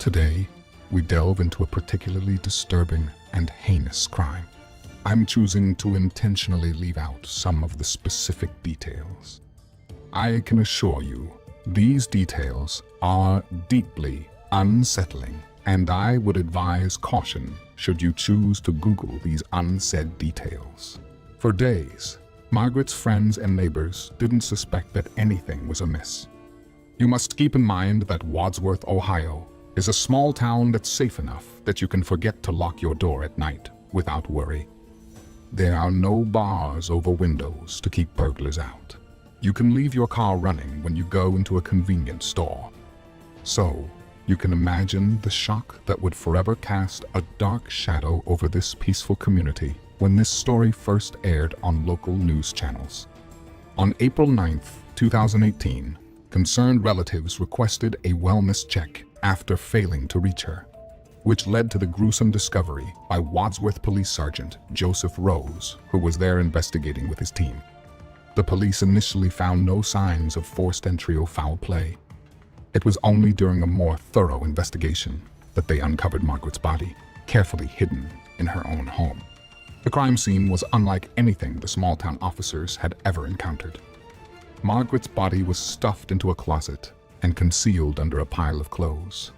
Today, we delve into a particularly disturbing and heinous crime. I'm choosing to intentionally leave out some of the specific details. I can assure you, these details are deeply unsettling, and I would advise caution should you choose to Google these unsaid details. For days, Margaret's friends and neighbors didn't suspect that anything was amiss. You must keep in mind that Wadsworth, Ohio, is a small town that's safe enough that you can forget to lock your door at night without worry. There are no bars over windows to keep burglars out. You can leave your car running when you go into a convenience store. So, you can imagine the shock that would forever cast a dark shadow over this peaceful community when this story first aired on local news channels. On April 9th, 2018, concerned relatives requested a wellness check after failing to reach her, which led to the gruesome discovery by Wadsworth Police Sergeant Joseph Rose, who was there investigating with his team. The police initially found no signs of forced entry or foul play. It was only during a more thorough investigation that they uncovered Margaret's body, carefully hidden in her own home. The crime scene was unlike anything the small-town officers had ever encountered. Margaret's body was stuffed into a closet and concealed under a pile of clothes.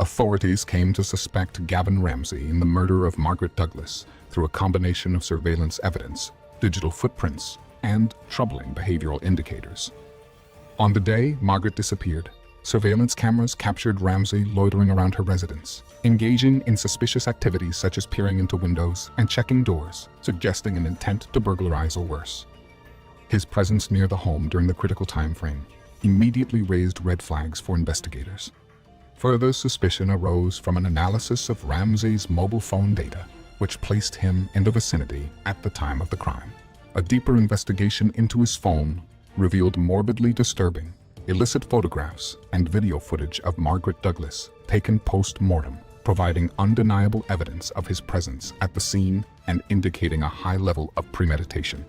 Authorities came to suspect Gavin Ramsay in the murder of Margaret Douglas through a combination of surveillance evidence, digital footprints, and troubling behavioral indicators. On the day Margaret disappeared, surveillance cameras captured Ramsay loitering around her residence, engaging in suspicious activities such as peering into windows and checking doors, suggesting an intent to burglarize or worse. His presence near the home during the critical time frame immediately raised red flags for investigators. Further suspicion arose from an analysis of Ramsay's mobile phone data, which placed him in the vicinity at the time of the crime. A deeper investigation into his phone revealed morbidly disturbing, illicit photographs and video footage of Margaret Douglas taken post-mortem, providing undeniable evidence of his presence at the scene and indicating a high level of premeditation.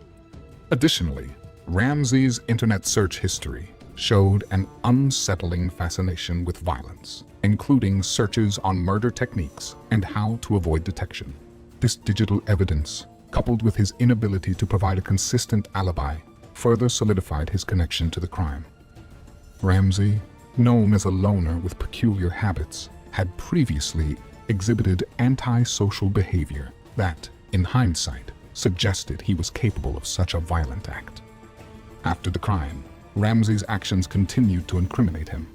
Additionally, Ramsay's internet search history showed an unsettling fascination with violence, including searches on murder techniques and how to avoid detection. This digital evidence, coupled with his inability to provide a consistent alibi, further solidified his connection to the crime. Ramsay, known as a loner with peculiar habits, had previously exhibited antisocial behavior that, in hindsight, suggested he was capable of such a violent act. After the crime, Ramsay's actions continued to incriminate him.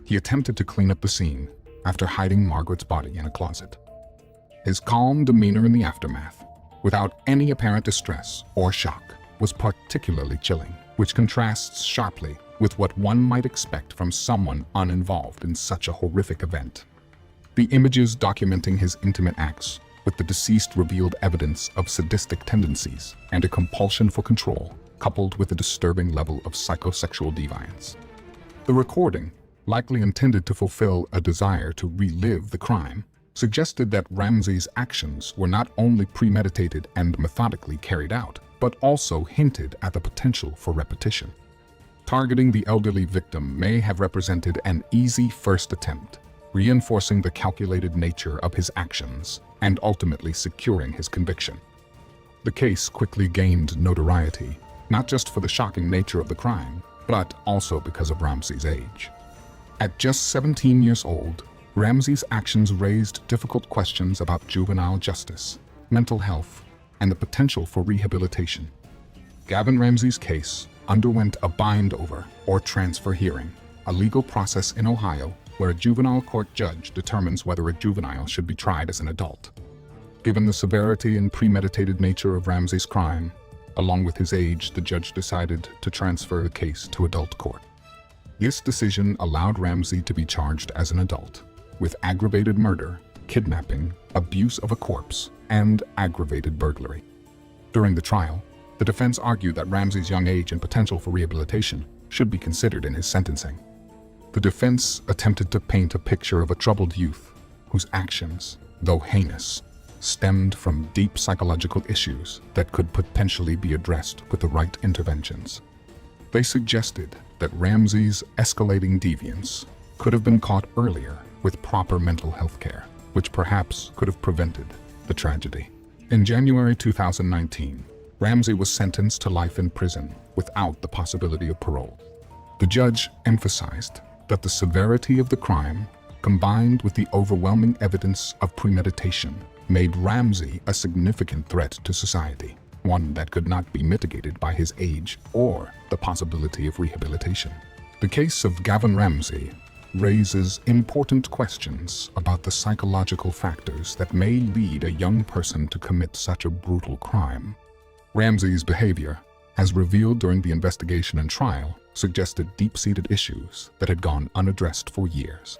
He attempted to clean up the scene after hiding Margaret's body in a closet. His calm demeanor in the aftermath, without any apparent distress or shock, was particularly chilling, which contrasts sharply with what one might expect from someone uninvolved in such a horrific event. The images documenting his intimate acts with the deceased revealed evidence of sadistic tendencies and a compulsion for control, coupled with a disturbing level of psychosexual deviance. The recording, likely intended to fulfill a desire to relive the crime, suggested that Ramsay's actions were not only premeditated and methodically carried out, but also hinted at the potential for repetition. Targeting the elderly victim may have represented an easy first attempt, reinforcing the calculated nature of his actions and ultimately securing his conviction. The case quickly gained notoriety, not just for the shocking nature of the crime, but also because of Ramsay's age. At just 17 years old, Ramsay's actions raised difficult questions about juvenile justice, mental health, and the potential for rehabilitation. Gavin Ramsay's case underwent a bind-over or transfer hearing, a legal process in Ohio where a juvenile court judge determines whether a juvenile should be tried as an adult. Given the severity and premeditated nature of Ramsay's crime, along with his age, the judge decided to transfer the case to adult court. This decision allowed Ramsay to be charged as an adult, with aggravated murder, kidnapping, abuse of a corpse, and aggravated burglary. During the trial, the defense argued that Ramsay's young age and potential for rehabilitation should be considered in his sentencing. The defense attempted to paint a picture of a troubled youth whose actions, though heinous, stemmed from deep psychological issues that could potentially be addressed with the right interventions. They suggested that Ramsay's escalating deviance could have been caught earlier with proper mental health care, which perhaps could have prevented the tragedy. In January 2019, Ramsay was sentenced to life in prison without the possibility of parole. The judge emphasized that the severity of the crime, combined with the overwhelming evidence of premeditation, made Ramsay a significant threat to society, one that could not be mitigated by his age or the possibility of rehabilitation. The case of Gavin Ramsay raises important questions about the psychological factors that may lead a young person to commit such a brutal crime. Ramsay's behavior, as revealed during the investigation and trial, suggested deep-seated issues that had gone unaddressed for years.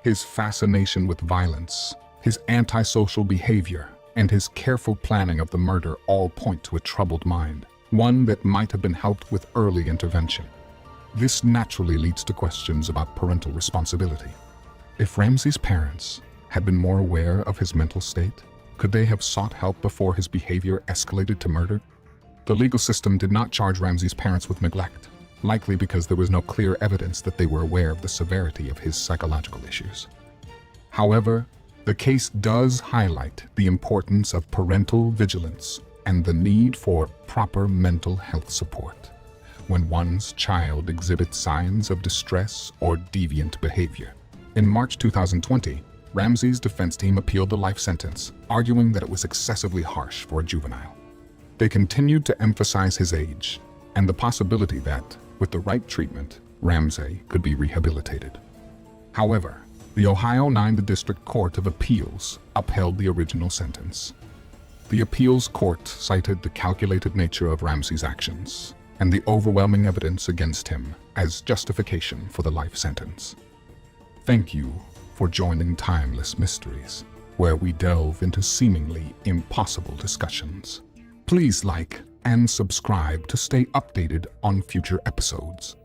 His fascination with violence, his antisocial behavior, and his careful planning of the murder all point to a troubled mind, one that might have been helped with early intervention. This naturally leads to questions about parental responsibility. If Ramsay's parents had been more aware of his mental state, could they have sought help before his behavior escalated to murder? The legal system did not charge Ramsay's parents with neglect, likely because there was no clear evidence that they were aware of the severity of his psychological issues. However, the case does highlight the importance of parental vigilance and the need for proper mental health support when one's child exhibits signs of distress or deviant behavior. In March 2020, Ramsay's defense team appealed the life sentence, arguing that it was excessively harsh for a juvenile. They continued to emphasize his age and the possibility that, with the right treatment, Ramsay could be rehabilitated. However, the Ohio 9th District Court of Appeals upheld the original sentence. The appeals court cited the calculated nature of Ramsay's actions and the overwhelming evidence against him as justification for the life sentence. Thank you for joining Timeless Mysteries, where we delve into seemingly impossible discussions. Please like and subscribe to stay updated on future episodes.